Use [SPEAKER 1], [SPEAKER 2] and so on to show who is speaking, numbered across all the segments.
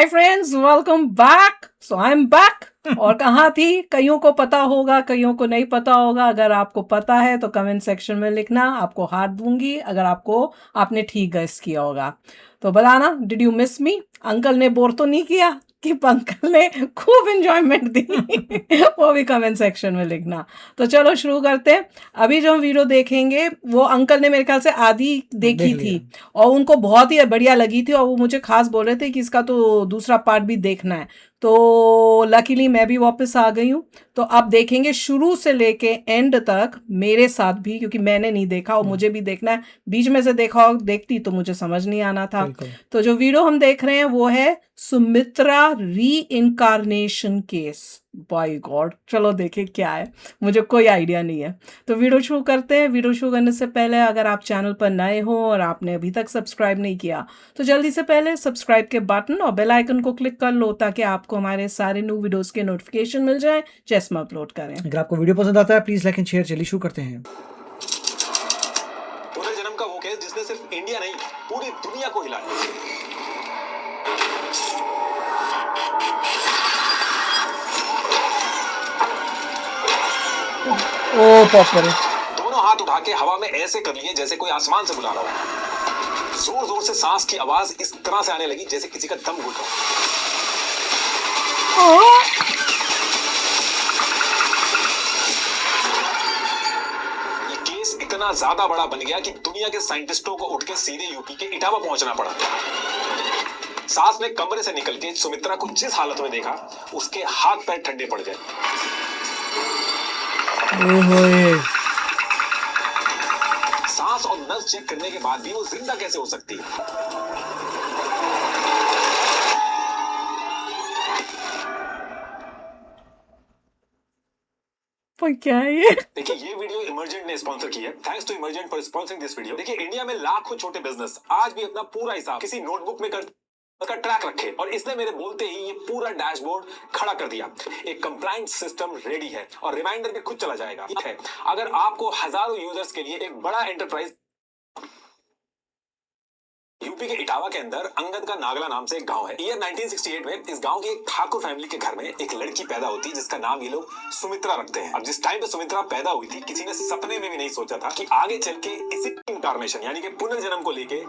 [SPEAKER 1] Hi friends, welcome back. So I am back. और कहाँ थी, कईयों को पता होगा, कईयों को नहीं पता होगा। अगर आपको पता है तो कमेंट सेक्शन में लिखना, आपको हाथ दूंगी अगर आपने ठीक गेस किया होगा। तो बताना, did you miss me? Uncle ने बोर तो नहीं किया? कि अंकल ने खूब एंजॉयमेंट दी? वो भी कमेंट सेक्शन में लिखना। तो चलो शुरू करते हैं। अभी जो हम वीडियो देखेंगे वो अंकल ने मेरे ख्याल से आधी देखी थी और उनको बहुत ही बढ़िया लगी थी और वो मुझे खास बोल रहे थे कि इसका तो दूसरा पार्ट भी देखना है। तो लकीली मैं भी वापस आ गई हूँ। तो अब देखेंगे शुरू से लेके एंड तक मेरे साथ भी, क्योंकि मैंने नहीं देखा और मुझे भी देखना है। बीच में से देखती तो मुझे समझ नहीं आना था। तो जो वीडियो हम देख रहे हैं वो है सुमित्रा री इनकारनेशन केस। बाय गॉड, चलो देखें क्या है, मुझे कोई आइडिया नहीं है। तो वीडियो शुरू करते हैं। वीडियो शुरू करने से पहले अगर आप चैनल पर नए हो और आपने अभी तक सब्सक्राइब नहीं किया तो जल्दी से पहले सब्सक्राइब के बटन और बेल आइकन को क्लिक कर लो ताकि आपको हमारे सारे न्यू वीडियोस के नोटिफिकेशन मिल जाए जैसे हम अपलोड करें।
[SPEAKER 2] अगर आपको वीडियो पसंद आता है प्लीज लाइक एंड शेयर। चलिए शुरू करते हैं।
[SPEAKER 3] पुनर्जन्म का वो केस जिसने सिर्फ इंडिया नहीं पूरी दुनिया को हिला दिया।
[SPEAKER 2] ओ पॉपर
[SPEAKER 3] दोनों हाथ उठा के हवा में ऐसे कर लिए जैसे कोई आसमान से बुला रहा हो। जोर जोर से सांस की आवाज इस तरह से आने लगी जैसे किसी का दम घुट रहा हो। ये केस इतना ज्यादा बड़ा बन गया कि दुनिया के साइंटिस्टों को उठ के सीधे यूपी के इटावा पहुंचना पड़ा। सास ने कमरे से निकल के सुमित्रा को जिस हालत में देखा उसके हाथ पैर ठंडे पड़ गए। सांस और नस चेक करने के बाद भी वो जिंदा कैसे हो सकती है?
[SPEAKER 1] क्या है ये?
[SPEAKER 3] देखिए, ये वीडियो इमर्जेंट ने स्पॉन्सर की है। Thanks to Emergent for sponsoring this video. देखिए, इंडिया में लाखों छोटे बिजनेस आज भी अपना पूरा हिसाब किसी नोटबुक में का ट्रैक रखे और इसने मेरे बोलते ही ये पूरा डैशबोर्ड खड़ा कर दिया। एक कंप्लायंस सिस्टम रेडी है और रिमाइंडर भी खुद चला जाएगा। अगर आपको हजारों यूजर्स के लिए एक बड़ा एंटरप्राइज यूपी के इटावा के अंदर अंगद का नागला नाम से एक गांव है। ईयर 1968 में इस गांव की एक ठाकुर फैमिली के घर में एक लड़की पैदा होती है जिसका नाम ये लोग सुमित्रा रखते हैं। अब जिस टाइम पे सुमित्रा पैदा हुई थी किसी ने सपने में भी नहीं सोचा था कि आगे चल के इसी इनकारनेशन यानी कि पुनर्जन्म को लेके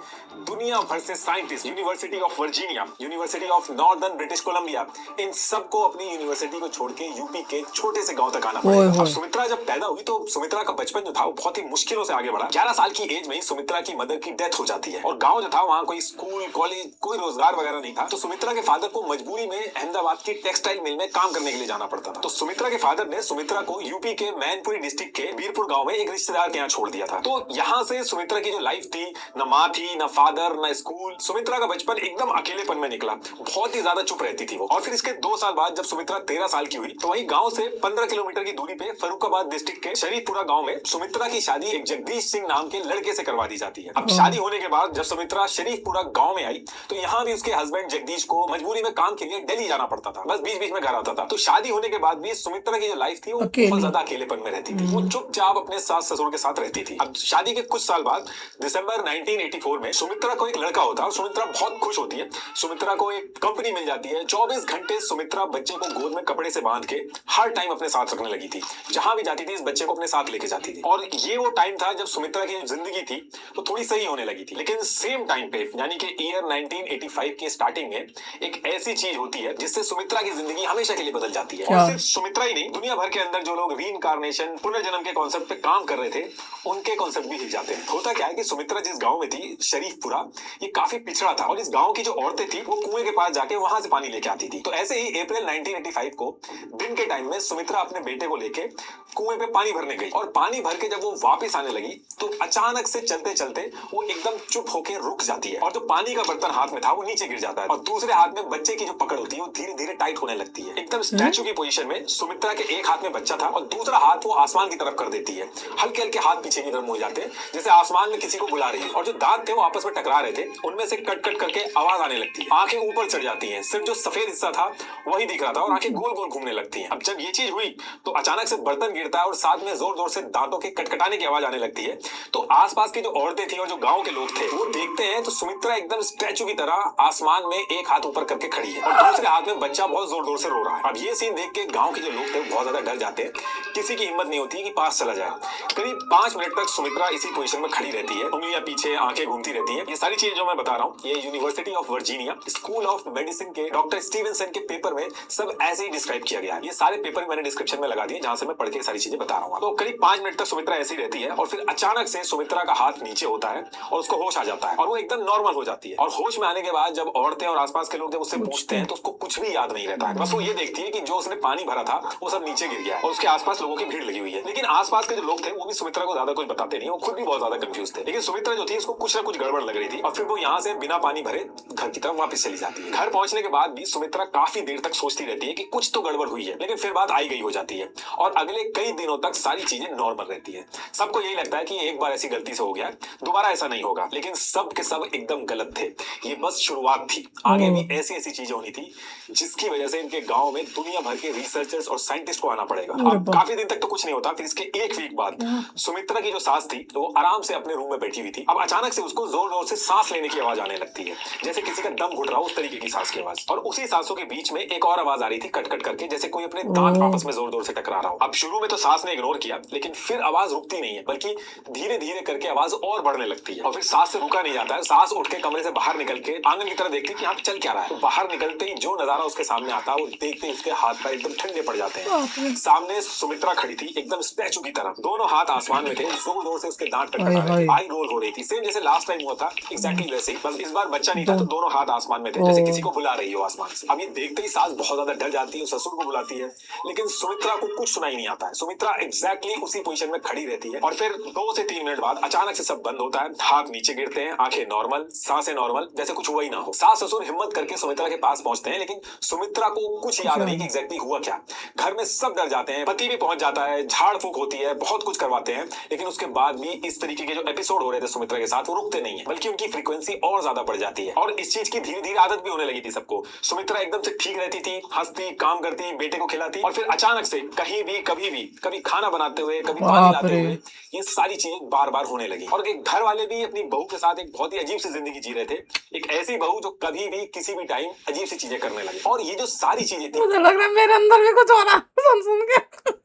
[SPEAKER 3] दुनिया भर से scientist, university of Virginia, university of northern British Columbia, इन सबको अपनी यूनिवर्सिटी को छोड़ के यूपी के छोटे से गाँव तक आना पड़ा। अब सुमित्रा जब पैदा हुई तो सुमित्रा का बचपन जो था वो बहुत ही मुश्किलों से आगे बढ़ा। 11 साल की एज में सुमित्रा की मदर की डेथ हो जाती है और गाँव जो था वहाँ कोई स्कूल, कॉलेज, कोई रोजगार वगैरह नहीं था। तो सुमित्रा के फादर को मजबूरी में अहमदाबाद की टेक्सटाइल मिल में काम करने के लिए जाना पड़ता था। तो सुमित्रा के फादर ने सुमित्रा को यूपी के मैनपुरी डिस्ट्रिक्ट के बीरपुर गांव में एक रिश्तेदार के यहाँ छोड़ दिया था। तो यहाँ से सुमित्रा की जो लाइफ थी, न माँ थी, न फादर, न स्कूल। सुमित्रा का बचपन एकदम अकेलेपन में निकला। बहुत ही ज्यादा चुप रहती थी वो। और फिर इसके 2 साल बाद जब सुमित्रा 13 साल की हुई तो वही गाँव से 15 किलोमीटर की दूरी पे फरुखाबाद डिस्ट्रिक्ट के शरीफपुरा गाँव में सुमित्रा की शादी एक जगदीश सिंह नाम के लड़के से करवा दी जाती है। अब शादी होने के बाद जब सुमित्रा शरीफपुरा गाँव में आई तो यहाँ भी उसके हस्बैंड जगदीश को मजबूरी में काम के लिए दिल्ली जाना पड़ता था। बस बीच बीच में घर आता था। तो शादी होने के बाद भी सुमित्रा की जो लाइफ थी वो बहुत ज्यादा अकेलेपन में रहती थी। वो चुपचाप अपने सास ससुर के साथ रहती थी। अब शादी के कुछ साल बाद दिसंबर 1984 में सुमित्रा को एक लड़का होता है और सुमित्रा बहुत खुश होती है। सुमित्रा को एक कंपनी मिल जाती है। 24 घंटे सुमित्रा बच्चे को गोद में कपड़े से बांध के हर टाइम अपने साथ रखने लगी थी। जहां भी जाती थी इस बच्चे को अपने साथ लेके जाती थी। और ये वो टाइम था जब सुमित्रा की जिंदगी थी वो थोड़ी सही होने लगी थी। लेकिन सेम टाइम पे यानी कि ईयर 1985 के स्टार्टिंग में एक ऐसी चीज होती है जिससे सुमित्रा की जिंदगी हमेशा के लिए बदल जाती है। और सिर्फ सुमित्रा ही नहीं, दुनिया भर के अंदर जो लोग रीइंकारनेशन, पुनर्जन्म के कॉन्सेप्ट पे काम कर रहे थे उनके कॉन्सेप्ट भी हिल जाते हैं। होता क्या है कि सुमित्रा जिस गांव में थी, शरीफपुरा, ये काफी पिछड़ा था और इस गांव की जो औरतें थी वो कुएं के पास जाके वहां से पानी लेके आती थी। तो ऐसे ही अप्रैल 1985 को दिन के टाइम में सुमित्रा अपने बेटे को लेके कुएं पे पानी भरने गई और पानी भर के जब वो वापस आने लगी तो अचानक से चलते चलते वो एकदम चुप होके रुक जाती है और जो पानी का बर्तन हाथ में था वो नीचे गिर जाता है और दूसरे हाथ में बच्चे की जो पकड़ होती है वो धीरे धीरे टाइट होने लगती है। एकदम स्टैचू की पोजीशन में सुमित्रा के एक हाथ में बच्चा था और दूसरा हाथ वो आसमान की तरफ कर देती है। हल्के हल्के हाथ पीछे की तरफ मुड़ जाते हैं जैसे आसमान में किसी को बुला रही है और जो दांत थे वो आपस में टकरा रहे थे, उनमें से कट कट करके आवाज आने लगती है। आंखें ऊपर चढ़ जाती हैं, सिर्फ जो सफेद हिस्सा था वही दिख रहा था और आंखें गोल गोल घूमने लगती हैं। अब जब ये चीज हुई तो अचानक से बर्तन गिरता है और साथ में जोर जोर से दांतों के कटकटाने की आवाज आने लगती है। तो आसपास की जो औरतें थी और जो गांव के लोग थे वो देखते हैं हैं तो सुमित्रा एकदम स्टैचू की तरह आसमान में एक हाथ ऊपर करके खड़ी है और दूसरे हाथ में बच्चा बहुत जोर जोर से रो रहा है। अब ये सीन देख के गांव के जो लोग थे बहुत ज्यादा डर जाते हैं, किसी की हिम्मत नहीं होती कि पास चला जाए। करीब 5 मिनट तक सुमित्रा इसी पोजीशन में खड़ी रहती है, उंगलियां पीछे, आंखें घूमती रहती है। ये सारी चीजें जो मैं बता रहा हूँ ये university of Virginia school of medicine के डॉक्टर स्टीवेंसन के पेपर में सब ऐसे ही डिस्क्राइब किया गया है। ये सारे पेपर मैंने डिस्क्रिप्शन में लगा दिए जहां से मैं पढ़ के सारी चीजें बता रहा हूँ। तो करीब 5 मिनट तक सुमित्रा ऐसी रहती है और फिर अचानक से सुमित्रा का हाथ नीचे होता है और उसको होश आ जाता है और वो एकदम नॉर्मल हो जाती है। और होश में आने के बाद जब औरतें और आसपास के लोग जब उससे पूछते हैं तो उसको कुछ भी याद नहीं रहता है। बस वो ये देखती है कि जो उसने पानी भरा था वो सब नीचे गिर गया और उसके आसपास लोगों की भीड़ लगी हुई है। लेकिन आसपास के जो लोग थे वो भी सुमित्रा को ज्यादा कुछ बताते नहीं, वो खुद भी बहुत ज्यादा कंफ्यूज थे। लेकिन सुमित्रा जो थी उसको कुछ ना कुछ गड़बड़ लग रही थी और फिर वो यहाँ से बिना पानी भरे घर की तरफ वापस चली जाती है। घर पहुंचने के बाद भी सुमित्रा काफी देर तक सोचती रहती है कि कुछ तो गड़बड़ हुई है, लेकिन फिर बात आई गई हो जाती है और अगले कई दिनों तक सारी चीजें नॉर्मल रहती है। सबको यही लगता है कि एक बार ऐसी गलती से हो गया, दोबारा ऐसा नहीं होगा। लेकिन सब के सब एकदम गलत थे, ये बस शुरुआत थी। आगे भी ऐसी ऐसी चीजें होनी थी जिसकी वजह से इनके गांव में दुनिया भर के रिसर्चर्स और साइंटिस्ट को आना पड़ेगा। अब काफी दिन तक तो कुछ नहीं होता, फिर इसके एक वीक बाद सुमित्रा की जो सास थी तो वो आराम से अपने रूम में बैठी हुई थी। अब अचानक से उसको जोर जोर से सांस लेने की आवाज आने लगती है, जैसे किसी का दम घुट रहा हो उस तरीके की सांस की आवाज। और उसी सांसों के बीच में एक और आवाज आ रही थी कट कट करके, जैसे कोई अपने दांत आपस में जोर जोर से टकरा रहा हो। अब शुरू में तो सांस ने इग्नोर किया, लेकिन फिर आवाज रुकती नहीं है, बल्कि धीरे धीरे करके आवाज और बढ़ने लगती है। और फिर सांस से रुका नहीं जाता है, सांस उठ के कमरे से बाहर निकल के आंगन की तरफ देखती है कि यहाँ पे चल क्या रहा है। तो बाहर निकलते ही जो नजारा उसके सामने आता है वो देखते ही उसके हाथ पैर एकदम ठंडे पड़ जाते हैं। सामने सुमित्रा खड़ी थी एकदम स्टैचू की तरह, दोनों हाथ आसमान में थे, जोर जोर से उसके दांत टकरा रहे थे, आई रोल हो रही थी, सेम जैसे लास्ट टाइम हुआ था एग्जैक्टली वैसे ही। बस इस बार बच्चा नहीं था तो दोनों हाथ आसमान में थे, जैसे किसी को बुला रही हो आसमान से। अब ये देखते ही सास बहुत ज्यादा डर जाती है, ससुर को बुलाती है, लेकिन सुमित्रा को कुछ सुनाई नहीं आता है। सुमित्रा एग्जैक्टली उसी पोजीशन में खड़ी रहती है और फिर 2 से 3 मिनट बाद अचानक से सब बंद होता है, हाथ नीचे गिरते हैं, आंखें नॉर्मल, सांसें नॉर्मल, जैसे कुछ हुआ ही ना हो। सास ससुर हिम्मत करके सुमित्रा के पास पहुंचते हैं, लेकिन सुमित्रा को कुछ याद नहीं कि एग्जैक्टली हुआ क्या। घर में सब डर जाते हैं, पति भी पहुंच जाता है, झाड़ फूक होती है, बहुत कुछ करवाते हैं, लेकिन उसके बाद भी इस तरीके के जो एपिसोड हो रहे थे सुमित्रा के साथ वो रुकते नहीं है, बल्कि उनकी फ्रीक्वेंसी और ज्यादा बढ़ जाती है। और इस चीज की धीरे धीरे आदत भी होने लगी थी सबको। सुमित्रा एकदम से ठीक रहती थी, हंसती, काम करती, बेटे को खिलाती, और फिर अचानक से कहीं भी कभी भी, कभी खाना बनाते हुए, कभी पानी लाते हुए, ये सारी चीजें बार बार होने लगी। और एक घर वाले भी अपनी बहू के साथ एक बहुत ही अजीब सी जिंदगी जी रहे थे, एक ऐसी बहू जो कभी भी किसी भी टाइम अजीब सी चीजें करने लगी। और ये जो सारी चीजें थी,
[SPEAKER 1] मुझे लग रहा है मेरे अंदर भी कुछ हो रहा है सुन के।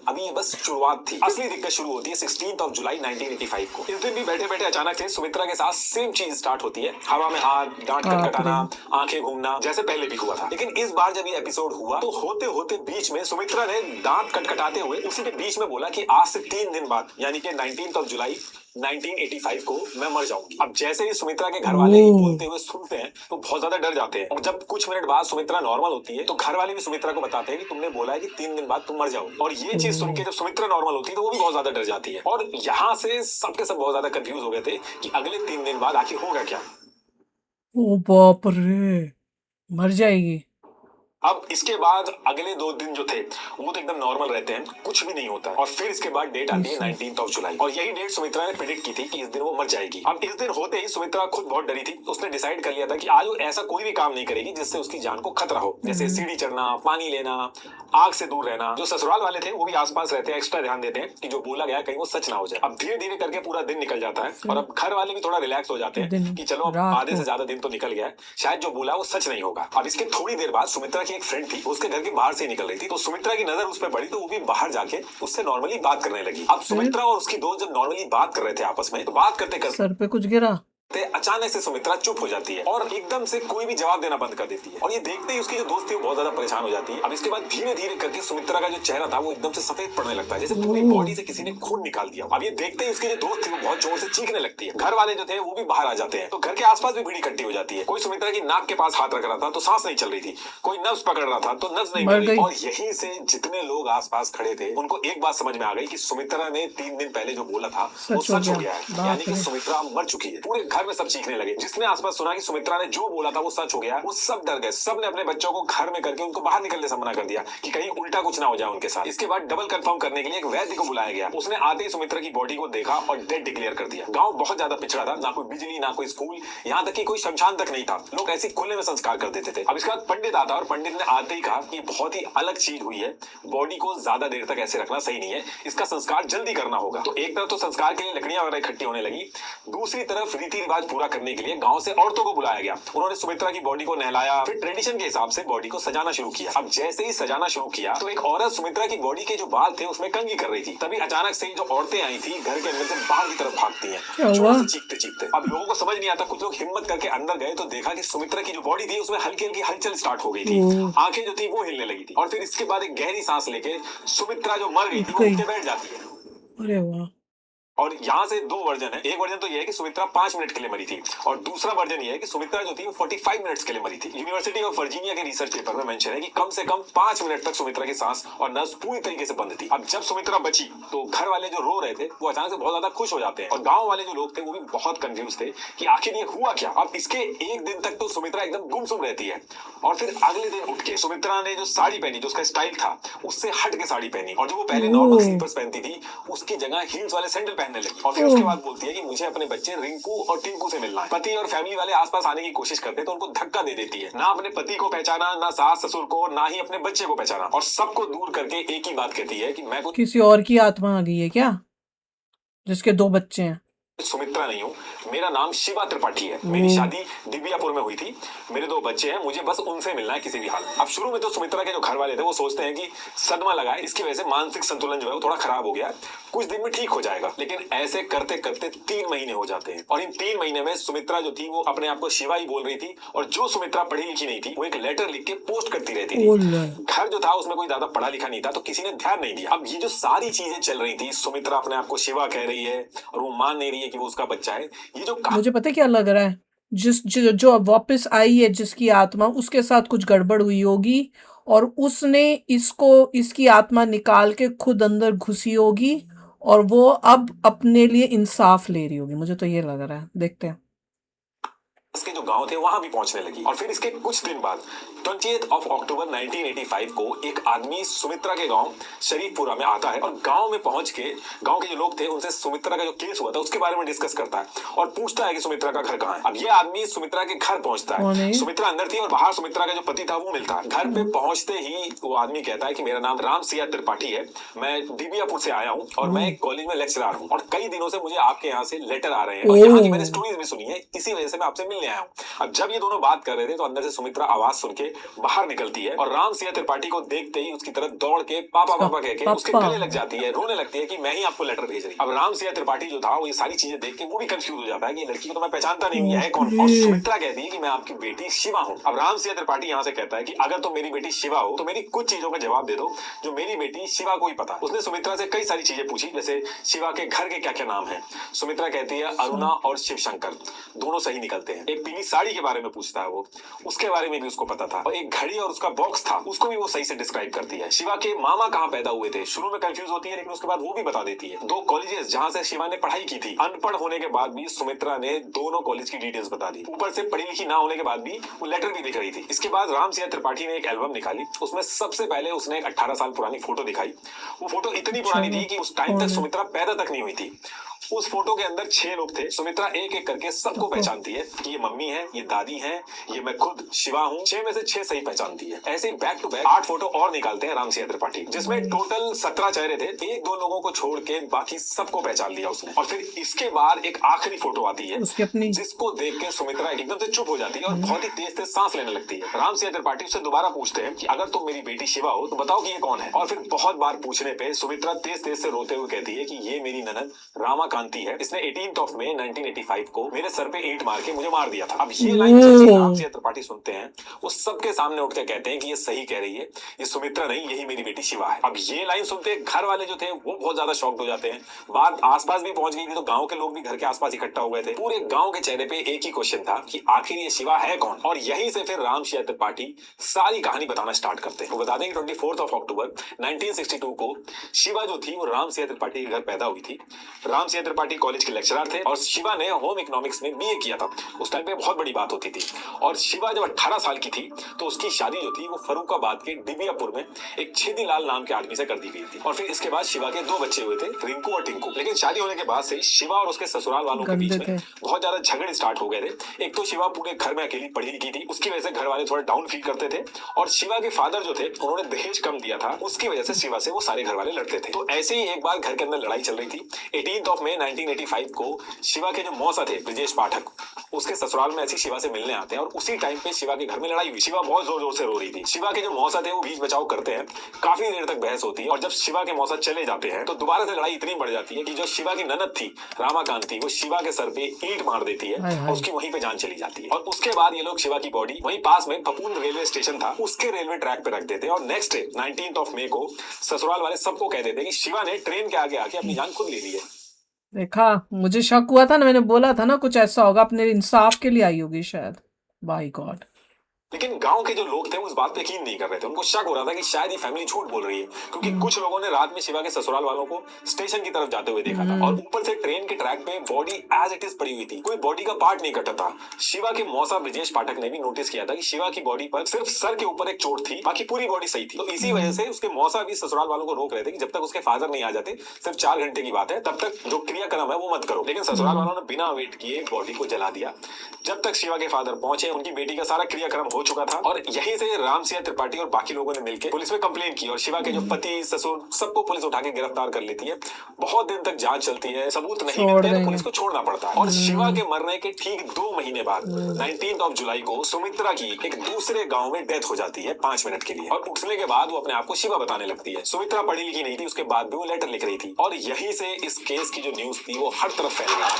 [SPEAKER 3] अभी ये बस शुरुआत थी, असली दिक्कत शुरू होती है 16 जुलाई 1985 को। इस दिन भी बैठे बैठे अचानक से सुमित्रा के साथ सेम चीज स्टार्ट होती है, हवा में हाथ, डांट खटखटाना, आंखें घूमना, जैसे पहले भी हुआ था। लेकिन इस बार जब ये एपिसोड हुआ तो होते होते बीच में सुमित्रा ने दांत खटखटाते हुए उसी के बीच में बोला कि आज से 3 दिन बाद यानी कि 19 जुलाई 1985 को मैं मर जाऊंगी। अब जैसे ही सुमित्रा के घर वाले ये बोलते हुए सुनते हैं तो बहुत ज्यादा डर जाते हैं। और जब कुछ मिनट बाद सुमित्रा नॉर्मल होती है तो घर वाले भी सुमित्रा को बताते हैं कि तुमने बोला है कि 3 दिन बाद तुम मर जाओगी। और ये चीज सुन के जब सुमित्रा नॉर्मल होती है तो वो भी बहुत ज्यादा डर जाती है। और यहाँ से सबके सब बहुत ज्यादा कंफ्यूज हो गए थे कि अगले 3 दिन बाद आखिर होगा क्या।
[SPEAKER 1] ओ बाप रे, मर जाएगी।
[SPEAKER 3] अब इसके बाद अगले 2 दिन जो थे वो तो एकदम नॉर्मल रहते हैं, कुछ भी नहीं होता है। और फिर इसके बाद डेट आती है 19 जुलाई, और यही डेट सुमित्रा ने प्रेडिक्ट की थी कि इस दिन वो मर जाएगी। अब इस दिन होते ही सुमित्रा खुद बहुत डरी थी, उसने डिसाइड कर लिया था कि आज वो ऐसा कोई भी काम नहीं करेगी जिससे उसकी जान को खतरा हो, जैसे सीढ़ी चढ़ना, पानी लेना, आग से दूर रहना। जो ससुराल वाले थे वो भी आसपास रहते हैं, एक्स्ट्रा ध्यान देते हैं कि जो बोला गया कहीं वो सच ना हो जाए। अब धीरे धीरे करके पूरा दिन निकल जाता है और अब घर वाले भी थोड़ा रिलैक्स हो जाते हैं कि चलो अब आधे से ज्यादा दिन तो निकल गया है, शायद जो बोला वो सच नहीं होगा। अब इसके थोड़ी देर बाद सुमित्रा की एक फ्रेंड थी, उसके घर के बाहर से निकल रही थी, तो सुमित्रा की नजर उस पर पड़ी तो वो भी बाहर जाके उससे नॉर्मली बात करने लगी। अब सुमित्रा और उसकी दोस्त जब नॉर्मली बात कर रहे थे आपस में, तो बात करते करते
[SPEAKER 1] सर पे कुछ गिरा,
[SPEAKER 3] अचानक से सुमित्रा चुप हो जाती है और एकदम से कोई भी जवाब देना बंद कर देती है। और ये देखते ही उसकी जो दोस्त थी वो बहुत ज्यादा परेशान हो जाती है। अब इसके बाद धीरे धीरे करके सुमित्रा का जो चेहरा था वो एकदम से सफेद पड़ने लगता है, जैसे पूरी बॉडी से किसी ने खून निकाल दिया। अब ये देखते ही उसकी जो दोस्त थी वो बहुत जोर से चीखने लगती है। घर वाले जो थे वो भी बाहर आ जाते हैं, तो घर के आसपास भी भीड़ इकट्ठी हो जाती है। कोई सुमित्रा की नाक के पास हाथ रख रहा था तो सांस नहीं चल रही थी, कोई नब्ज पकड़ रहा था तो नब्ज नहीं मिल रही। और यहीं से जितने लोग आसपास खड़े थे उनको एक बात समझ में आ गई कि सुमित्रा ने 3 दिन पहले जो बोला था वो सच हो गया है, यानी कि सुमित्रा मर चुकी है। पूरे घर में सब चीखने लगे। जिसने आसपास सुना कि सुमित्रा ने जो बोला था वो सच हो गया, वो सब डर गए। सब ने अपने बच्चों को घर में करके उनको बाहर निकलने से मना कर दिया कि कहीं उल्टा कुछ ना हो जाए उनके साथ। इसके बाद डबल कंफर्म करने के लिए एक वैद्य को बुलाया गया। उसने आते ही सुमित्रा की बॉडी को देखा और डेड डिक्लेयर कर दिया। गांव बहुत ज्यादा पिछड़ा था, ना कोई बिजली, ना कोई स्कूल, यहाँ तक कि कोई शमशान तक नहीं था। लोग ऐसे खुले में संस्कार कर देते थे। अब इसके बाद पंडित आता और पंडित ने आते ही कहा कि बहुत ही अलग चीज हुई है, बॉडी को ज्यादा देर तक ऐसे रखना सही नहीं है, इसका संस्कार जल्दी करना होगा। तो एक तरफ तो संस्कार के लिए लकड़ियां वगैरह इकट्ठी होने लगी, दूसरी तरफ रीति रिवाज पूरा पूरा करने के लिए गांव से औरतों को बुलाया गया। उन्होंने सुमित्रा की बॉडी को नहलाया, फिर ट्रेडिशन के हिसाब से बॉडी को सजाना शुरू किया। अब जैसे ही सजाना शुरू किया तो एक औरत सुमित्रा की बॉडी के जो बाल थे उसमें कंघी कर रही थी। तभी अचानक से जो औरतें आई थी घर के अंदर से बाहर की तरफ भागती हैं, जोर से चीखते चीखते। अब लोगों को समझ नहीं आता, कुछ लोग हिम्मत करके अंदर गए तो देखा कि सुमित्रा की जो बॉडी थी उसमें हल्की हल्की हलचल स्टार्ट हो गई थी, आंखें जो थी वो हिलने लगी थी। और फिर इसके बाद एक गहरी सांस लेके सुमित्रा जो मर गई थी वो उठ के बैठ जाती है।
[SPEAKER 2] अरे वाह।
[SPEAKER 3] और यहाँ से दो वर्जन है। एक वर्जन तो ये है कि सुमित्रा 5 मिनट के लिए मरी थी, और दूसरा वर्जन ये है कि सुमित्रा जो थी वो 45 मिनट्स के लिए मरी थी। यूनिवर्सिटी ऑफ वर्जीनिया के रिसर्च पेपर में मेंशन है कि कम से कम 5 मिनट तक सुमित्रा की सांस और नस पूरी तरीके से बंद थी। अब जब सुमित्रा बची तो घर वाले जो रो रहे थे वो अचानक से बहुत ज्यादा खुश हो जाते हैं, और गाँव वाले जो लोग थे वो भी बहुत कंफ्यूज थे कि आखिर ये हुआ क्या। अब इसके एक दिन तक तो सुमित्रा एकदम गुमसुम रहती है, और फिर अगले दिन उठ के सुमित्रा ने जो साड़ी पहनी, जो उसका स्टाइल था उससे हट के साड़ी पहनी, और जो वो पहले नॉर्मल स्लीपर्स पहनती थी उसकी जगह हील्स वाले सैंडल पहनने लगी। और फिर बात बोलती है कि मुझे अपने बच्चे रिंकू और टिंकू से मिलना है। पति और फैमिली वाले आसपास आने की कोशिश करते हैं तो उनको धक्का दे देती है। ना अपने पति को पहचाना, ना सास ससुर को, ना ही अपने बच्चे को पहचाना, और सबको दूर करके एक ही बात कहती है कि मैं कुछ
[SPEAKER 1] किसी और की आत्मा आ गई है क्या, जिसके 2 बच्चे हैं?
[SPEAKER 3] सुमित्रा नहीं हूँ, मेरा नाम शिवा त्रिपाठी है। मेरी शादी दिव्यापुर में हुई थी, मेरे 2 बच्चे हैं, मुझे बस उनसे मिलना है किसी भी हाल। अब शुरू में तो सुमित्रा के जो घर वाले थे वो सोचते हैं कि सदमा लगा है, इसकी वजह से मानसिक संतुलन जो है वो थोड़ा खराब हो गया, कुछ दिन में ठीक हो जाएगा। लेकिन ऐसे करते करते 3 महीने हो जाते हैं, और इन 3 महीने में सुमित्रा जो थी वो अपने आप को शिवा ही बोल रही थी, और जो सुमित्रा पढ़ी लिखी नहीं थी वो एक लेटर लिख के पोस्ट करती रहती थी। घर जो था उसमें कोई ज्यादा पढ़ा लिखा नहीं था, तो किसी ने ध्यान नहीं दिया। अब ये जो सारी चीजें चल रही थी, सुमित्रा अपने आप को शिवा कह रही है और वो मान नहीं रही है कि वो उसका बच्चा है। ये जो
[SPEAKER 1] मुझे पता है क्या लग रहा है, जो अब वापस आई है जिसकी आत्मा, उसके साथ कुछ गड़बड़ हुई होगी, और उसने इसकी आत्मा निकाल के खुद अंदर घुसी होगी, और वो अब अपने लिए इंसाफ ले रही होगी। मुझे तो ये लग रहा है, देखते हैं।
[SPEAKER 3] इसके जो गांव थे वहां भी पहुंचने लगी। और फिर इसके कुछ दिन बाद 20 अक्टूबर 1985 को एक आदमी सुमित्रा के गांव शरीफपुरा में आता है, और गांव में पहुंच के गांव के जो लोग थे उनसे सुमित्रा का जो केस हुआ था उसके बारे में डिस्कस करता है, और पूछता है कि सुमित्रा का घर कहाँ है। अब ये आदमी सुमित्रा के घर पहुंचता है। सुमित्रा अंदर थी और बाहर सुमित्रा का जो पति था वो मिलता है। घर पे पहुंचते ही वो आदमी कहता है कि मेरा नाम राम सिया त्रिपाठी है, मैं दिव्यापुर से आया हूँ, और मैं एक कॉलेज में लेक्चरर हूँ, और कई दिनों से मुझे आपके यहाँ से लेटर आ रहे हैं, और यहाँ की मैंने स्टोरीज भी सुनी है, इसी वजह से मैं आपसे मिलने आया हूँ। अब जब ये दोनों बात कर रहे थे तो अंदर से सुमित्रा आवाज सुन के बाहर निकलती है, और राम सिया त्रिपाठी को देखते ही उसकी तरफ दौड़ के पापा पापा कह के उसके गले लग जाती है, रोने लगती है कि मैं ही आपको लेटर भेज रही। अब राम सिया त्रिपाठी जो था वो ये सारी चीजें देख के वो भी कंफ्यूज हो जाता है कि ये लड़की को तो मैं पहचानता नहीं, है कौन। और सुमित्रा कहती है कि मैं आपकी बेटी शिवा हूँ। अब राम सिया त्रिपाठी यहाँ से कहता है कि अगर तुम मेरी बेटी शिवा हो तो मेरी कुछ चीजों का जवाब दे दो जो मेरी बेटी शिवा को ही पता। उसने सुमित्रा से कई सारी चीजें पूछी, जैसे शिवा के घर के क्या क्या नाम है। सुमित्रा कहती है अरुणा और शिव शंकर, दोनों सही निकलते हैं। एक पीली साड़ी के बारे में पूछता है वो, उसके बारे में भी उसको पता था, और एक घड़ी और उसका बॉक्स था उसको भी वो सही से डिस्क्राइब करती है। शिवा के मामा कहाँ पैदा हुए थे, शुरू में कंफ्यूज होती है लेकिन उसके बाद वो भी बता देती है। 2 कॉलेजेस जहाँ से शिवा ने पढ़ाई की थी, अनपढ़ होने के बाद भी सुमित्रा ने दोनों कॉलेज की डिटेल्स बता दी। ऊपर से पढ़ी लिखी ना होने के बाद भी वो लेटर भी लिख रही थी। इसके बाद राम सिया त्रिपाठी ने एक एल्बम निकाली, उसमें सबसे पहले उसने एक 18 साल पुरानी फोटो दिखाई। वो फोटो इतनी पुरानी थी कि उस टाइम तक सुमित्रा पैदा तक नहीं हुई थी। उस फोटो के अंदर 6 लोग थे। सुमित्रा एक एक करके सबको पहचानती है कि ये मम्मी है, ये दादी है, ये मैं खुद शिवा हूँ। 6 में से 6 सही पहचानती है। ऐसे बैक टू बैक 8 फोटो और निकालते हैं राम सिया त्रिपाठी, जिसमें टोटल 17 चेहरे थे। 1-2 लोगों को छोड़ के बाकी सबको पहचान लिया उसने। और फिर इसके बाद एक आखिरी फोटो आती है जिसको देख के सुमित्रा एकदम से चुप हो जाती है और बहुत ही तेज तेज सांस लेने लगती है। राम सिया त्रिपाठी उससे दोबारा पूछते हैं कि अगर तुम मेरी बेटी शिवा हो तो बताओ कि ये कौन है। और फिर बहुत बार पूछने पे सुमित्रा तेज तेज से रोते हुए कहती है कि ये मेरी ननद रामा कांति है, इसने 18 मई 1985 को मेरे सर पे ईंट मार के मुझे मार दिया था। अब ये लाइन जैसे राम सिया त्रिपाठी सुनते हैं वो सबके सामने उठ के कहते हैं कि ये सही कह रही है, ये सुमित्रा नहीं, यही मेरी बेटी शिवा है। अब ये लाइन सुनते घर वाले जो थे वो बहुत ज्यादा शॉक्ड हो जाते हैं। बात आसपास भी पहुंच गई थी तो गांव के लोग भी घर के आसपास इकट्ठा हो गए थे। पूरे गांव के चेहरे पे एक ही क्वेश्चन था कि आखिर ये शिवा है कौन। और यहीं से फिर राम सिया त्रिपाठी सारी कहानी बताना स्टार्ट करते हैं। वो बता दें कि 24 अक्टूबर 1962 को शिवा जो थी वो राम सिया त्रिपाठी के घर पैदा हुई थी। राम सिया त्रिपाठी कॉलेज के लेक्चरर थे और शिवा ने होम इकोनॉमिक्स में बीए किया था। उस टाइम पे बहुत बड़ी बात होती थी। और शिवा जब 18 साल की थी तो उसकी शादी जो थी वो फरुखाबाद के दिव्यापुर में एक छेदीलाल नाम के आदमी से कर दी गई थी। और फिर इसके बाद शिवा के 2 बच्चे हुए थे, रिंकू और टिंकू। लेकिन शादी होने के बाद से शिवा और उसके ससुराल वालों के बीच में बहुत ज्यादा झगड़े स्टार्ट हो गए थे। एक तो शिवा पूरे घर में अकेली पढ़ी लिखी थी, उसकी वजह से घर वाले थोड़ा डाउन फील करते थे। और शिवा के फादर जो थे उन्होंने दहेज कम दिया था, उसकी वजह से शिवा से वो सारे घर वाले लड़ते थे। तो ऐसे ही एक बार घर के अंदर लड़ाई चल रही थी। 18 मई मई 1985 को शिवा के जो मौसा थे ब्रिजेश पाठक, उसके ससुराल में ऐसी शिवा से मिलने आते हैं और उसी टाइम पे शिवा के घर में लड़ाई हुई। शिवा बहुत जोर जोर से रो रही थी। शिवा के जो मौसा थे वो बीच बचाव करते हैं, काफी देर तक बहस होती है और जब शिवा के मौसा चले जाते हैं तो दोबारा से लड़ाई इतनी बढ़ जाती है कि जो शिवा की ननद थी रामाकांत वो शिवा के सर पे ईंट मार देती है और उसकी वहीं पे जान चली जाती है। और उसके बाद ये लोग शिवा की बॉडी वहीं पास में पपून रेलवे स्टेशन था उसके रेलवे ट्रैक पे रख देते हैं और नेक्स्ट डे 19 मई को ससुराल वाले सबको कह देते हैं कि शिवा ने ट्रेन के आगे आके अपनी जान खुद ले ली है।
[SPEAKER 1] देखा, मुझे शक हुआ था ना, मैंने बोला था ना कुछ ऐसा होगा, अपने इंसाफ के लिए आई होगी शायद। By God.
[SPEAKER 3] लेकिन गांव के जो लोग थे उस बात पे यकीन नहीं कर रहे थे। उनको शक हो रहा था कि शायद ये फैमिली झूठ बोल रही है, क्योंकि कुछ लोगों ने रात में शिवा के ससुराल वालों को स्टेशन की तरफ जाते हुए देखा था और ऊपर से ट्रेन के ट्रैक पे बॉडी एज इट इज पड़ी हुई थी, कोई बॉडी का पार्ट नहीं कटा था। शिवा के मौसा ब्रिजेश पाठक ने भी नोटिस किया था कि शिवा की बॉडी पर सिर्फ सर के ऊपर एक चोट थी, बाकी पूरी बॉडी सही थी। तो इसी वजह से उसके मौसा भी ससुराल वालों को रोक रहे थे कि जब तक उसके फादर नहीं आ जाते, सिर्फ 4 घंटे की बात है, तब तक जो क्रियाक्रम है वो मत करो। लेकिन ससुराल वालों ने बिना वेट किए बॉडी को जला दिया। जब तक शिवा के फादर पहुंचे उनकी बेटी का सारा क्रियाक्रम हो चुका था और यहीं से राम सिंह त्रिपाठी और बाकी लोगों ने मिलकर पुलिस में कंप्लेन की और शिवा के जो पति ससुर सबको पुलिस उठा के गिरफ्तार कर लेती है। बहुत दिन तक जांच चलती है, सबूत नहीं मिलते तो पुलिस को छोड़ना पड़ता है। और शिवा के मरने के ठीक 2 महीने बाद 19 जुलाई को सुमित्रा की एक दूसरे गांव में डेथ हो जाती है 5 मिनट के लिए और उठने के बाद वो अपने आप को शिवा बताने लगती है। सुमित्रा पढ़ी लिखी नहीं थी, उसके बाद भी वो लेटर लिख रही थी और यहीं से इस केस की जो न्यूज थी वो हर तरफ फैल गई।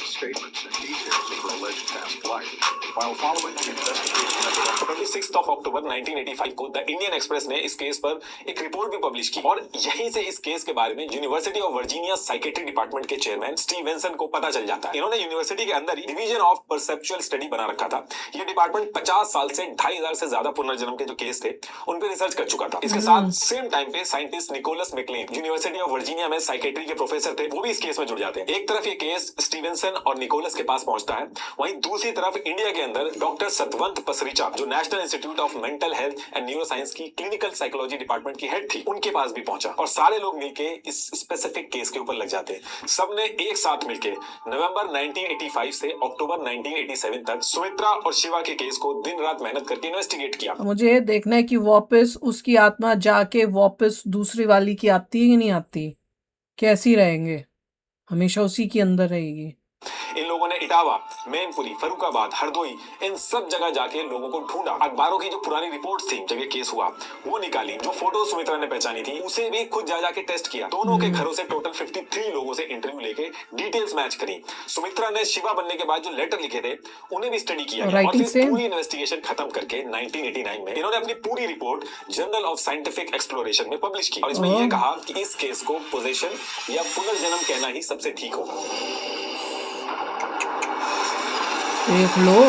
[SPEAKER 4] Statements and details of her alleged past life. While following the investigation,
[SPEAKER 3] 26 अक्टूबर 1985 को द इंडियन एक्सप्रेस ने इस केस पर एक रिपोर्ट भी पब्लिश की और यहीं से इस केस के बारे में university of Virginia psychiatry department के चेयरमैन स्टीवेंसन को पता चल जाता है। इन्होंने यूनिवर्सिटी के अंदर ही डिवीजन ऑफ परसेप्चुअल स्टडी बना रखा था। ये डिपार्टमेंट 50 साल से 2500 से ज्यादा पुनर्जन्म के जो केस थे उन पे रिसर्च कर चुका था। इसके साथ सेम टाइम पे scientist Nicholas McLane University of Virginia में साइकेट्री के प्रोफेसर थे, वो भी इस केस में जुड़ जाते हैं। एक तरफ ये केस स्टीवेंसन और निकोलस के पास पहुंचता है, वहीं दूसरी तरफ इंडिया के अंदर डॉक्टर सतवंत पसरीचा जो national institute of mental health and neuro science की क्लिनिकल साइकोलॉजी डिपार्टमेंट की हेड थी, उनके पास भी पहुंचा और सारे लोग मिलके इस स्पेसिफिक केस के ऊपर लग जाते हैं। सबने एक साथ मिलके नवंबर 1985 से अक्टूबर 1987 तक सुमित्रा और शिवा के केस को दिन रात मेहनत करके इन्वेस्टिगेट किया।
[SPEAKER 1] मुझे ये देखना है कि वापस उसकी आत्मा जाके वापस दूसरी वाली की आती है कि नहीं आती, कैसी रहेंगे, हमेशा उसी के अंदर रहेगी।
[SPEAKER 3] इन लोगों ने इटावा, मैनपुरी, फरुखाबाद, हरदोई इन सब जगह जाके लोगों को ढूंढा। अखबारों की जो पुरानी रिपोर्ट्स थी जब ये केस हुआ वो निकाली, जो फोटो सुमित्रा ने पहचानी थी उसे भी खुद जा जाके टेस्ट किया। दोनों के घरों से टोटल 53 लोगों से इंटरव्यू लेके डिटेल्स मैच करी। सुमित्रा ने शिवा बनने के बाद जो लेटर लिखे थे उन्हें भी स्टडी किया और फिर पूरी इन्वेस्टिगेशन खत्म करके 1989 में इन्होंने अपनी पूरी report journal of scientific exploration में पब्लिश की और इसमें यह कहा कि इस केस को पोजेशन या पुनर्जन्म कहना ही सबसे ठीक होगा।
[SPEAKER 1] देख लो।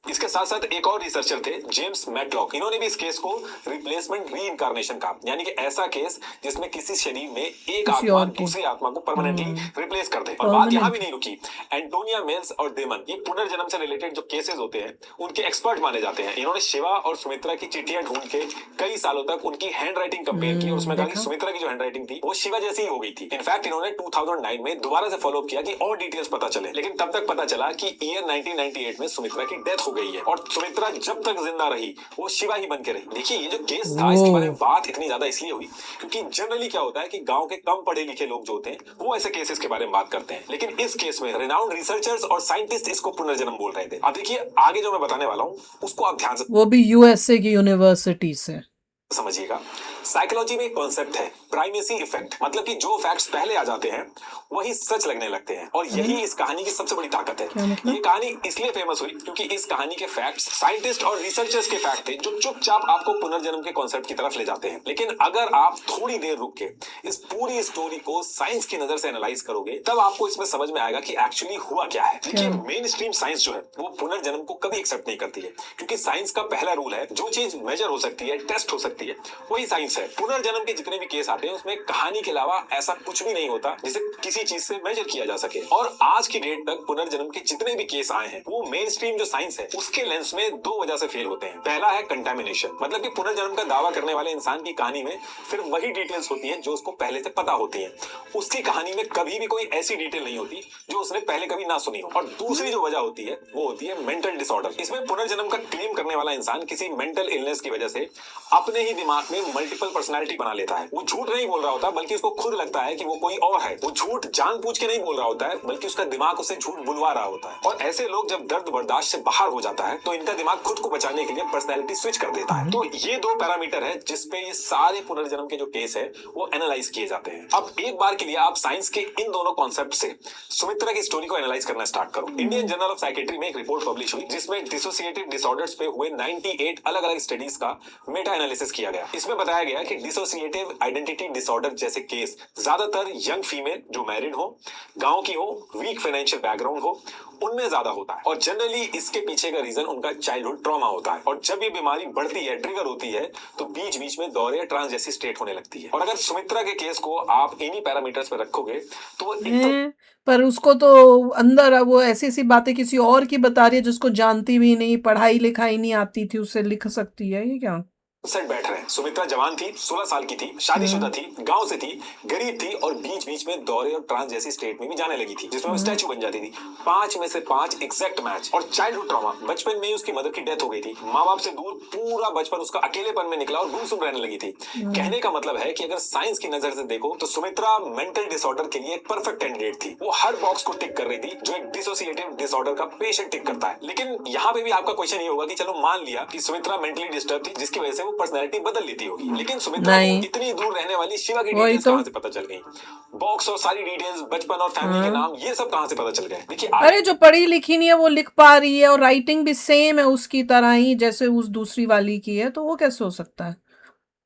[SPEAKER 3] इसके साथ साथ एक और रिसर्चर थे जेम्स मैटलॉक, इन्होंने भी इस केस को रिप्लेसमेंट रीइंकार्नेशन कहा, यानी कि ऐसा केस जिसमें किसी शरीर में एक आत्मा दूसरी आत्मा को परमानेंटली रिप्लेस कर दे। और बात यहाँ भी नहीं रुकी, एंटोनिया मिल्स और डेमन ये पुनर्जन्म से रिलेटेड जो केसेस होते हैं उनके एक्सपर्ट माने जाते हैं। इन्होंने शिवा और सुमित्रा की चिट्ठियां ढूंढ के कई सालों तक उनकी हैंड राइटिंग कंपेयर की और उसमें कहा कि सुमित्रा की जो हैंड राइटिंग थी वो शिवा जैसी ही हो गई थी। इनफैक्ट इन्होंने 2009 में दोबारा से फॉलो किया कि और डिटेल्स पता चले, लेकिन तब तक पता चला कि ईयर 1998 में सुमित्रा की डेथ हो गई है और सुमित्रा जब तक जिंदा रही वो शिवा ही बन के रही। देखिए ये जो केस था इसके बारे में बात इतनी ज्यादा इसलिए हुई क्योंकि जनरली क्या होता है कि गांव के कम पढ़े लिखे लोग जो होते हैं वो ऐसे केसेस के बारे में बात करते हैं, लेकिन इस केस में रिनाउंड रिसर्चर्स और साइंटिस्ट इसको पुनर्जन्म बोल रहे थे। अब देखिए आगे जो मैं बताने वाला हूँ उसको आप ध्यान से,
[SPEAKER 1] वो भी यूएसए की यूनिवर्सिटी से
[SPEAKER 3] समझिएगा। साइकोलॉजी में एक कॉन्सेप्ट है प्राइमेसी इफेक्ट, मतलब कि जो फैक्ट्स पहले आ जाते हैं वही सच लगने लगते हैं और यही इस कहानी की सबसे बड़ी ताकत है। ये कहानी इसलिए फेमस हुई क्योंकि इस कहानी के फैक्ट्स साइंटिस्ट और रिसर्चर्स के फैक्ट थे जो चुपचाप आपको पुनर्जन्म के कॉन्सेप्ट की तरफ ले जाते हैं। लेकिन अगर आप थोड़ी देर रुक के इस पूरी स्टोरी को साइंस की नजर से एनालाइज करोगे तब आपको इसमें समझ में आएगा कि एक्चुअली हुआ क्या है। देखिए मेन स्ट्रीम साइंस जो है वो पुनर्जन्म को कभी एक्सेप्ट नहीं करती है क्योंकि साइंस का पहला रूल है जो चीज मेजर हो सकती है, टेस्ट हो सकती है, वही साइंस साइंस है। पुनर्जन्म के जितने भी केस आते हैं उसमें कहानी के अलावा ऐसा कुछ भी नहीं होता जिसे किसी चीज से मेजर किया जा सके। और आज की डेट तक पुनर्जन्म के जितने भी केस आए हैं वो मेन स्ट्रीम जो साइंस है उसके लेंस में दो वजह से फेल होते हैं। पहला है कंटामिनेशन, मतलब कि पुनर्जन्म का दावा करने वाले इंसान की कहानी में सिर्फ वही डिटेल्स होती हैं जो उसको पहले से पता होती हैं। उसकी कहानी में कभी भी कोई ऐसी डिटेल नहीं होती जो उसने पहले कभी ना सुनी हो। और दूसरी जो वजह होती है वो होती है मेंटल डिसऑर्डर। इसमें पुनर्जन्म का क्लेम करने वाला इंसान किसी मेंटल इलनेस की वजह से अपने ही दिमाग में मल्टीपल पर्सनालिटी बना लेता है। वो झूठ नहीं बोल रहा होता बल्कि उसको खुद लगता है कि वो कोई और है। वो झूठ जानबूझ के नहीं बोल रहा होता है बल्कि उसका दिमाग उसे झूठ बुलवा रहा होता है। और ऐसे लोग जब दर्द बर्दाश्त से बाहर हो जाता है तो इनका दिमाग खुद को बचाने के लिए पर्सनैलिटी स्विच कर देता है। तो ये दो पैरामीटर है जिसपे ये सारे पुनर्जन्म के जो केस है वो एनालाइज किए जाते हैं। अब एक बार के लिए आप साइंस के इन दोनों कॉन्सेप्ट से सुमित्रा की स्टोरी को एनालाइज करना स्टार्ट करो। इंडियन जर्नल ऑफ साइकेट्री में एक रिपोर्ट पब्लिश हुई जिसमें डिसोसिएटिव डिसऑर्डर्स पे हुए 98 अलग अलग स्टडीज का मेटा एनालिसिस किया गया। इसमें बताया गया कि डिसोसिएटिव आइडेंटिटी डिसऑर्डर जैसे केस ज्यादातर यंग फीमेल जो मैरिड हो, गांव की हो, वीक फाइनेंशियल बैकग्राउंड हो, उनमें ज्यादा होता है। और जनरली इसके पीछे का रीजन उनका चाइल्डहुड ट्रॉमा होता है। और जब ये बीमारी बढ़ती है, ट्रिगर होती है, तो बीच बीच में दौरे ट्रांस जैसी स्टेट होने लगती है। और अगर सुमित्रा के केस को आप इन्हीं पैरामीटर्स पे रखोगे तो एक तो
[SPEAKER 1] हैं, पर उसको तो अंदर अब वो ऐसी ऐसी बातें किसी और की बता रही है जिसको जानती भी नहीं, पढ़ाई लिखाई नहीं आती थी, उससे लिख सकती है ये क्या?
[SPEAKER 3] सेट बैठ रहे हैं। सुमित्रा जवान थी, 16 साल की थी, शादीशुदा थी, गांव से थी, गरीब थी और बीच बीच में दौरे और ट्रांस जैसी स्टेट में भी जाने लगी थी जिसमें वो स्टैचू बन जाती थी। 5 में से 5 एग्जैक्ट मैच। और चाइल्डहुड ट्रॉमा, बचपन में ही उसकी मदर की डेथ हो गई थी, माँ बाप से दूर पूरा बचपन उसका अकेलेपन में निकला और गुमसुम रहने लगी थी। कहने का मतलब है कि अगर साइंस की नजर से देखो तो सुमित्रा मेंटल डिसऑर्डर के लिए एक परफेक्ट कैंडिडेट थी। वो हर बॉक्स को टिक कर रही थी जो एक डिसोसिएटिव डिसऑर्डर का पेशेंट टिक करता है। लेकिन यहाँ पे भी आपका क्वेश्चन ये होगा कि चलो मान लिया कि सुमित्रा मेंटली डिस्टर्ब थी जिसकी वजह से वो पर्सनैलिटी बदल लेती होगी, लेकिन सुमित्रा को
[SPEAKER 1] नहीं,
[SPEAKER 3] इतनी दूर रहने वाली शिवा की
[SPEAKER 1] वही
[SPEAKER 3] डिटेल्स
[SPEAKER 1] तो।
[SPEAKER 3] कहां से पता चल गई? बॉक्स और सारी डिटेल्स, बचपन और फैमिली के नाम, ये सब कहां से पता चल गए? देखिए
[SPEAKER 1] अरे जो पढ़ी लिखी नहीं है वो लिख पा रही है और राइटिंग भी सेम है उसकी तरह ही जैसे उस दूसरी वाली की है, तो वो कैसे हो सकता है?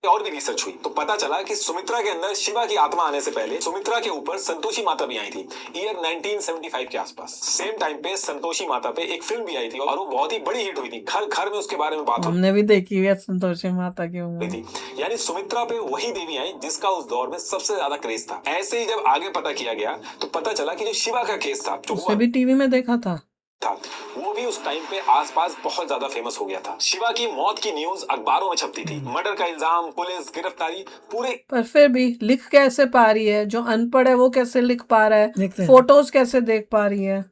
[SPEAKER 3] और भी रिसर्च हुई तो पता चला कि सुमित्रा के अंदर शिवा की आत्मा आने से पहले सुमित्रा के ऊपर संतोषी माता भी आई थी ईयर 1975 के आसपास। सेम टाइम पे संतोषी माता पे एक फिल्म भी आई थी और वो बहुत ही बड़ी हिट हुई थी। घर घर में उसके बारे में बात
[SPEAKER 1] हमने भी देखी हुई है संतोषी माता की
[SPEAKER 3] हुई
[SPEAKER 1] उम्र।
[SPEAKER 3] थी। यानी सुमित्रा पे वही देवी आई जिसका उस दौर में सबसे ज्यादा क्रेज था। ऐसे ही जब आगे पता किया गया तो पता चला कि जो शिवा का केस था जो
[SPEAKER 1] उसे
[SPEAKER 3] हुआ
[SPEAKER 1] भी टीवी में देखा था।
[SPEAKER 3] वो भी उस टाइम पे आसपास बहुत ज्यादा फेमस हो गया था। शिवा की मौत की न्यूज अखबारों में छपती थी, मर्डर का इल्जाम, पुलिस गिरफ्तारी, पूरे।
[SPEAKER 1] पर फिर भी लिख कैसे पा रही है? जो अनपढ़ है वो कैसे लिख पा रहा है?
[SPEAKER 2] देखते हैं।
[SPEAKER 1] फोटोज कैसे देख पा रही है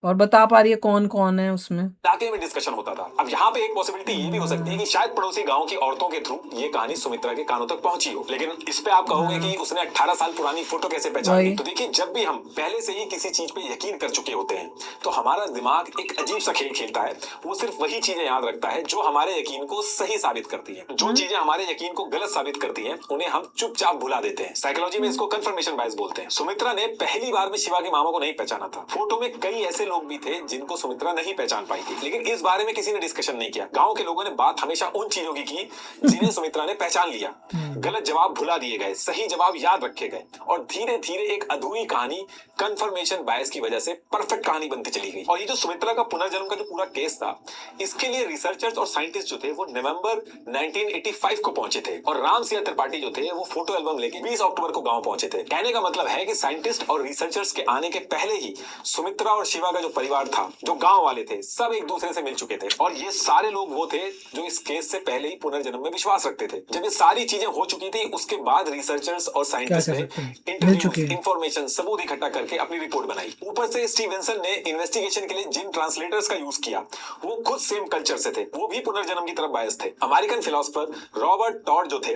[SPEAKER 1] और बता पा रही है कौन कौन है उसमें?
[SPEAKER 3] इलाके में डिस्कशन होता था। अब यहाँ पे एक पॉसिबिलिटी ये भी हो सकती है कि शायद पड़ोसी गांव की औरतों के थ्रू ये कहानी सुमित्रा के कानों तक पहुंची हो। लेकिन इस पे आप कहोगे कि उसने 18 साल पुरानी फोटो कैसे पहचान ली?
[SPEAKER 1] वही।
[SPEAKER 3] तो देखिए, जब भी हम पहले से ही किसी चीज पे यकीन कर चुके होते हैं तो हमारा दिमाग एक अजीब सा खेल खेलता है। वो सिर्फ वही चीजें याद रखता है जो हमारे यकीन को सही साबित करती है। जो चीजें हमारे यकीन को गलत साबित करती है उन्हें हम चुपचाप भुला देते हैं। साइकोलॉजी में इसको कंफर्मेशन बायस बोलते हैं। सुमित्रा ने पहली बार में शिवा की मामा को नहीं पहचाना था। फोटो में कई ऐसे लोग भी थे जिनको सुमित्रा नहीं पहचान पाई थी, लेकिन इस बारे में किसी ने डिस्कशन नहीं किया। गांव के लोगों ने बात हमेशा उन चीजों की जिन्हें सुमित्रा ने पहचान लिया। गलत जवाब भुला दिए गए, सही जवाब याद रखे गए और धीरे धीरे एक अधूरी कहानी कंफर्मेशन बायस की वजह से परफेक्ट कहानी बनती चली गई। और ये जो सुमित्रा का पुनर्जन्म का जो पूरा केस था, इसके लिए रिसर्चर्स और साइंटिस्ट जो थे वो नवंबर 1985 को पहुंचे थे और राम सिंह त्रिपाठी जो थे वो फोटो एल्बम लेके 20 अक्टूबर को गांव पहुंचे थे। कहने का मतलब है कि साइंटिस्ट और रिसर्चर्स के आने के पहले ही सुमित्रा और शिवा का जो परिवार था, जो गांव वाले थे, सब एक दूसरे से मिल चुके थे। और ये सारे लोग वो थे जो इस केस से पहले ही पुनर्जन्म में विश्वास रखते थे। जब ये सारी चीजें हो चुकी थी उसके बाद रिसर्चर्स और साइंटिस्ट
[SPEAKER 2] कर
[SPEAKER 3] ने
[SPEAKER 2] सकते हैं? मिल
[SPEAKER 3] इंटरव्यूज,
[SPEAKER 2] चुके हैं।
[SPEAKER 3] इंफॉर्मेशन, सबूत इकट्ठा करके अपनी रिपोर्ट बनाई। ऊपर से स्टीवेंसन ने इन्वेस्टिगेशन के लिए जिन ट्रांसलेटर्स का यूज किया वो खुद सेम कल्चर से थे, वो भी पुनर्जन्म की तरफ बायस थे। अमेरिकन फिलोसोफर रॉबर्ट टॉड जो थे,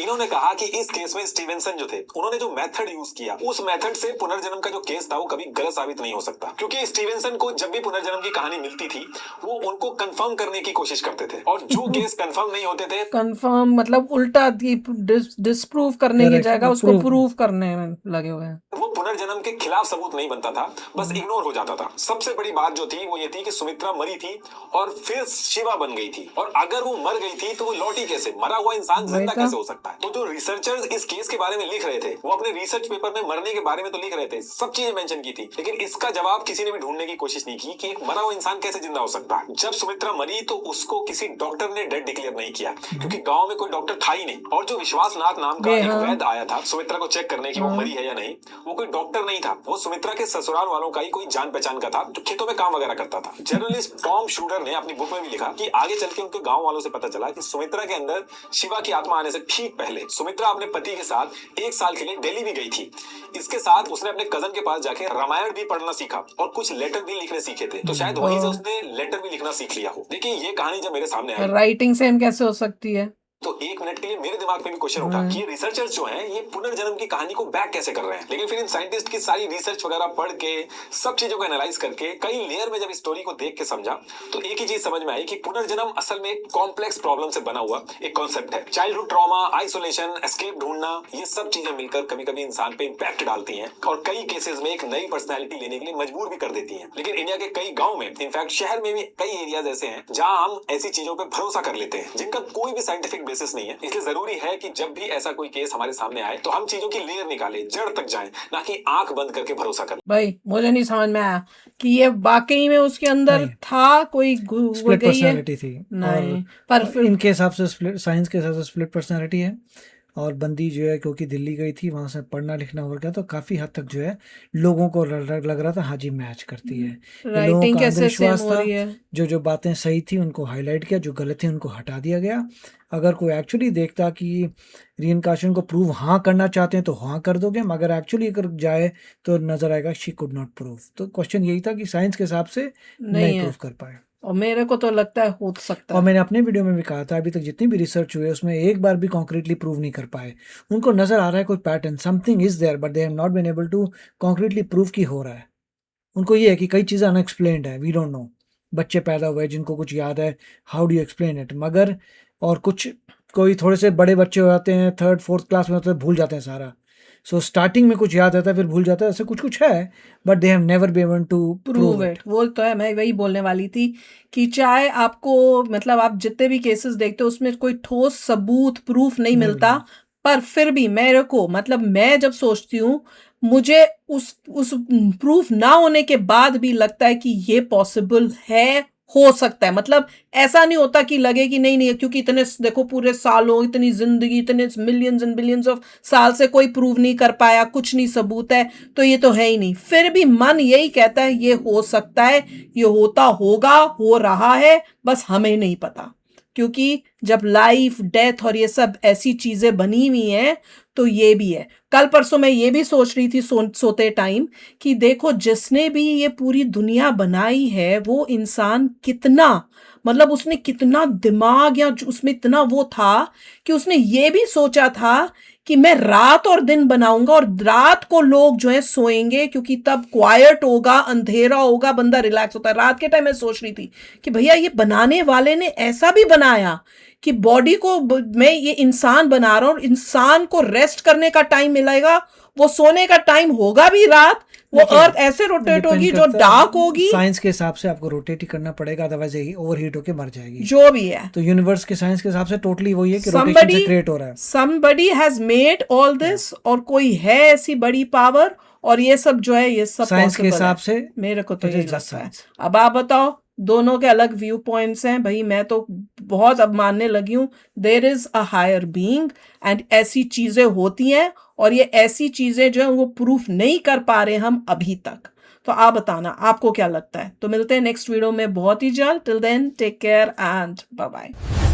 [SPEAKER 3] इन्होंने कहा कि इस केस में स्टीवेंसन जो थे उन्होंने जो मेथड यूज किया उस मेथड से पुनर्जन्म का जो केस था वो कभी गलत साबित नहीं हो सकता। क्योंकि स्टीवेंसन को जब भी पुनर्जन्म की कहानी मिलती थी वो उनको कंफर्म करने की कोशिश करते थे और जो केस कंफर्म नहीं होते थे
[SPEAKER 1] कंफर्म मतलब उल्टा डिस्प्रूव करने की
[SPEAKER 2] Correct,
[SPEAKER 1] जगह उसको
[SPEAKER 2] prove।
[SPEAKER 1] प्रूव करने में लगे हुए हैं।
[SPEAKER 3] वो पुनर्जन्म पुनर्जन्म के खिलाफ सबूत नहीं बनता था, बस इग्नोर हो जाता था। सबसे बड़ी बात जो थी वो ये थी कि सुमित्रा मरी थी और फिर शिवा बन गई थी, और अगर वो मर गई थी तो वो लौटी कैसे? मरा हुआ इंसान जिंदा कैसे हो सकता है? तो जो रिसर्चर्स इस केस के बारे में लिख रहे थे वो अपने रिसर्च पेपर में मरने के बारे में तो लिख रहे थे, सब चीजें मेंशन की थी, लेकिन इसका जवाब किसी ने भी ढूंढने की कोशिश नहीं की कि एक मरा हुआ इंसान कैसे जिंदा हो सकता है। जब सुमित्रा मरी तो उसको किसी डॉक्टर ने डेड डिक्लेयर नहीं किया, क्योंकि गांव में कोई डॉक्टर था ही नहीं, और जो विश्वासनाथ नाम का एक वैद्य आया था सुमित्रा को चेक करने की वो मरी है या नहीं, वो कोई डॉक्टर नहीं था, वो सुमित्रा के ससुराल वालों का ही कोई जान पहचान का था जो खेतों में काम वगैरह करता था। जर्नलिस्ट टॉम शूडर ने अपनी बुक में भी लिखा कि आगे चल के उनके गांव वालों से पता चला कि सुमित्रा के अंदर शिवा की आत्मा आने से ठीक पहले सुमित्रा अपने पति के साथ 1 साल के लिए दिल्ली भी गई थी। इसके साथ उसने अपने कजन के पास जाके रामायण भी पढ़ना सीखा और कुछ लेटर भी लिखने सीखे थे, तो शायद वहीं से उसने लेटर भी लिखना सीख लिया हो। देखिए ये कहानी जब मेरे सामने आई,
[SPEAKER 1] राइटिंग सेम कैसे हो सकती है?
[SPEAKER 3] तो 1 मिनट के लिए मेरे दिमाग में भी क्वेश्चन उठा कि ये रिसर्चर्स जो हैं ये पुनर्जन्म की कहानी को बैक कैसे कर रहे हैं। लेकिन फिर इन साइंटिस्ट की सारी रिसर्च वगैरह पढ़ के सब चीजों को एनालाइज करके कई लेयर में जब इस स्टोरी को देख के समझा तो एक ही चीज समझ में आई कि पुनर्जन्म असल में एक कॉम्प्लेक्स प्रॉब्लम से बना हुआ एक कॉन्सेप्ट है। चाइल्डहुड ट्रॉमा, आइसोलेशन, एस्केप ढूंढना, ये सब चीजें मिलकर कभी कभी इंसान पे इम्पैक्ट डालती हैं और कई केसेस में एक नई पर्सनैलिटी लेने के लिए मजबूर भी कर देती हैं। लेकिन इंडिया के कई गाँव में, इनफैक्ट शहर में भी कई एरियाज ऐसे हैं जहाँ हम ऐसी चीजों पर भरोसा कर लेते हैं जिनका कोई भी साइंटिफिक बेसिस नहीं है। इसलिए जरूरी है कि जब भी ऐसा कोई केस हमारे सामने आए तो हम चीजों की लेयर निकालें, जड़ तक जाएं, ना कि आंख बंद करके भरोसा करें।
[SPEAKER 1] भाई मुझे नहीं समझ में आया कि ये वाकई में उसके अंदर
[SPEAKER 2] नहीं।
[SPEAKER 1] था कोई
[SPEAKER 2] स्प्लिट
[SPEAKER 1] गई है?
[SPEAKER 2] पर्सनालिटी थी।
[SPEAKER 1] नहीं, पर फिर
[SPEAKER 2] इनके हिसाब से साइंस के हिसाब से स्प्लिट पर्सनालिटी है। और बंदी जो है क्योंकि दिल्ली गई थी, वहाँ से पढ़ना लिखना हो गया, तो काफ़ी हद तक जो है लोगों को लग रहा था हाँ जी मैच करती है। ये लोगों
[SPEAKER 1] राइटिंग
[SPEAKER 2] का
[SPEAKER 1] कैसे सेम
[SPEAKER 2] अंधविश्वास
[SPEAKER 1] हो
[SPEAKER 2] था।
[SPEAKER 1] रही है?
[SPEAKER 2] जो बातें सही थी उनको हाईलाइट किया, जो गलत थी उनको हटा दिया गया। अगर कोई एक्चुअली देखता कि रीइंकार्नेशन को प्रूव हाँ करना चाहते हैं तो हाँ कर दोगे, मगर एक्चुअली अगर जाए तो नजर आएगा शी कुड नॉट प्रूव। तो क्वेश्चन यही था कि साइंस के हिसाब से
[SPEAKER 1] नहीं
[SPEAKER 2] नहीं
[SPEAKER 1] है।
[SPEAKER 2] प्रूव कर पाए।
[SPEAKER 1] और मेरे को तो लगता है हो सकता
[SPEAKER 2] और
[SPEAKER 1] है।
[SPEAKER 2] मैंने अपने वीडियो में भी कहा था अभी तक जितनी भी रिसर्च हुई है उसमें एक बार भी कॉन्क्रीटली प्रूव नहीं कर पाए। उनको नजर आ रहा है कोई pattern, something is there, but they have not been able to concretely prove कि हो रहा है। उनको ये है कि कई चीज़ें अनएक्सप्लेन्ड है, वी डोंट नो। बच्चे पैदा हुए जिनको कुछ याद है, how do you explain it? मगर और कुछ कोई थोड़े से बड़े बच्चे हो जाते हैं, 3rd 4th क्लास में होते हैं, भूल जाते हैं सारा। सो स्टार्टिंग में कुछ याद आता है फिर भूल जाता है, ऐसे कुछ कुछ है, but they have never been able to
[SPEAKER 1] prove it. वो तो है, मैं वही बोलने वाली थी कि चाहे आपको मतलब आप जितने भी केसेस देखते हो उसमें कोई ठोस सबूत प्रूफ नहीं मिलता, पर फिर भी मेरे को मतलब मैं जब सोचती हूँ मुझे उस प्रूफ ना होने के बाद भी लगता है कि ये पॉसिबल है, हो सकता है। मतलब ऐसा नहीं होता कि लगे कि नहीं नहीं, क्योंकि इतने देखो पूरे सालों, इतनी जिंदगी, इतने मिलियंस एंड बिलियंस ऑफ साल से कोई प्रूव नहीं कर पाया, कुछ नहीं सबूत है, तो ये तो है ही नहीं। फिर भी मन यही कहता है ये हो सकता है, ये होता होगा, हो रहा है, बस हमें नहीं पता। क्योंकि जब लाइफ, डेथ और ये सब ऐसी चीजें बनी हुई हैं तो ये भी है। कल परसों मैं ये भी सोच रही थी सोते टाइम कि देखो जिसने भी ये पूरी दुनिया बनाई है वो इंसान कितना, मतलब उसने कितना दिमाग या उसमें इतना वो था कि उसने ये भी सोचा था कि मैं रात और दिन बनाऊंगा और रात को लोग जो है सोएंगे क्योंकि तब क्वाइट होगा, अंधेरा होगा, बंदा रिलैक्स होता है। रात के टाइम मैं सोच रही थी कि भैया ये बनाने वाले ने ऐसा भी बनाया कि बॉडी को मैं ये इंसान बना रहा हूँ, इंसान को रेस्ट करने का टाइम मिलेगा, वो सोने का टाइम होगा भी रात, वो अर्थ ऐसे रोटेट होगी जो डार्क होगी।
[SPEAKER 2] साइंस के हिसाब से आपको रोटेट ही करना पड़ेगा, अदरवाइज ये ओवरहीट होके मर जाएगी।
[SPEAKER 1] जो भी है
[SPEAKER 2] तो यूनिवर्स के साइंस के हिसाब से टोटली वही है कि रोटेशन से क्रिएट हो रहा है।
[SPEAKER 1] somebody has made all this, और कोई है ऐसी बड़ी पावर, और ये सब जो है ये सब
[SPEAKER 2] साइंस के
[SPEAKER 1] possible
[SPEAKER 2] हिसाब
[SPEAKER 1] है।
[SPEAKER 2] से
[SPEAKER 1] मेरे को तो
[SPEAKER 2] it
[SPEAKER 1] यही
[SPEAKER 2] is just
[SPEAKER 1] लगता है।
[SPEAKER 2] science।
[SPEAKER 1] अब आप बताओ, दोनों के अलग व्यू पॉइंट्स हैं भाई। मैं तो बहुत अब मानने लगी हूँ there is a higher being and ऐसी चीजें होती हैं, और ये ऐसी चीजें जो है वो प्रूफ नहीं कर पा रहे हम अभी तक। तो आप बताना आपको क्या लगता है। तो मिलते हैं नेक्स्ट वीडियो में बहुत ही जल्द। Till then take care and bye bye.